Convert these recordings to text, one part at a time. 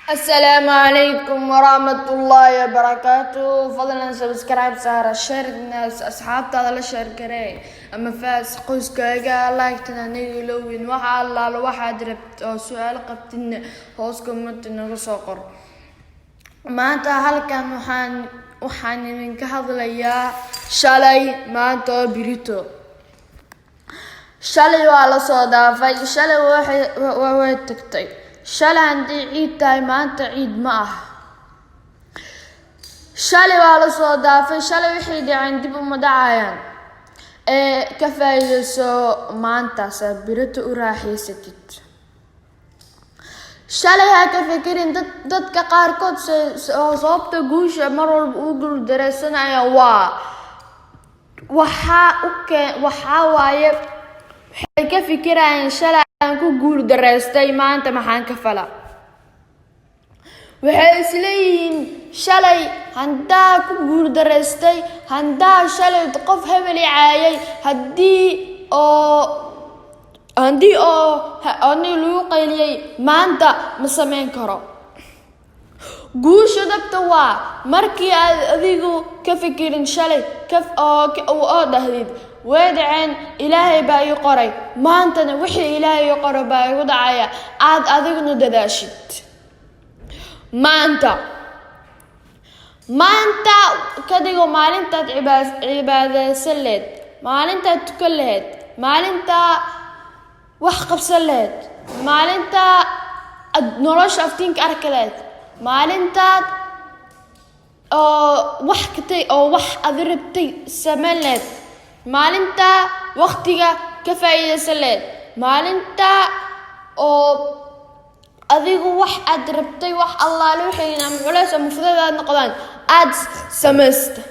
السلام عليكم ورحمة الله وبركاته. فضلا سبسكرايب سارة شير الناس أصحاب تضل شير كري أما فاس قوس كاجا لايكتنا نيجي لوين وحا الله لوحد ربط أو سؤال قبتنا هوسكم متنا قصقر ما أنت هل كان وحان من كهذا ليا شالي ما أنت بريتو شالي وعلى صودا في شالي واحد تكتي shalay haddii ciid tahay maanta ciid ma aha. Shalay waa la soo dhaafay, shalay wixii dhaceen dib uma dhacayaan. Ka faa'iideyso maanta sabirto u raaxaysatid. Shalay ha ka fikirin dadka qaarkood sababta guusha mar walba u guuldareysanaya waxa waaye waxay ka fikirayaan shalay aan ku guuldareystay maanta maxaan ka fala. Waxay isleeyihiin shalay handaa ku guuldareystay, handaa shalay qof hebel caayay, haddii lagu qayliyay maanta ma samayn karo. guusha dhabta waa markii aad adigu ka fikirin shalay oo dhahdid way dhaceen ilaahay baa ii qoray maantana wixii ilaahay ii qoray baa igu dhacaya aad adiguna dadaashid. maanta ka dhigo maalintaad cibaadaysan leed, maalintaad tukan leed, maalintaa wax qabsan leed, maalintaa nolosha aftiinka arki leed, maalintaad wax aad rabtay samayn leed, maalinta waqtiga ka faa'iideysan leed, maalinta oo adigu wax aad rabtay wax allaale wixii ama culays ama fudud aad noqdaan aad samaysta.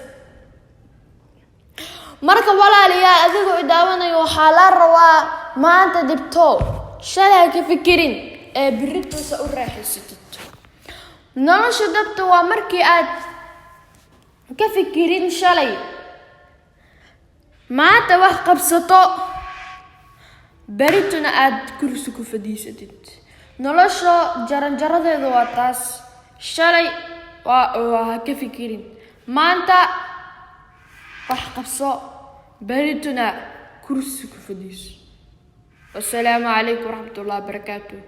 marka walaalayaal adigu idaawanayo waxaa la rabaa maanta dibto shalay ka fikirin birrituusa u raaxaysatid. nolosha dhabta waa markii aad ka fikirin shalay maanta wax qabsato berituna aad kursi ku fadhiisatid. nolosha jaranjaradeedu waa taas. shalay waa ka fikirin maanta wax qabso berituna kursi ku fadhiiso. والسلام عليكم ورحمة الله وبركاته.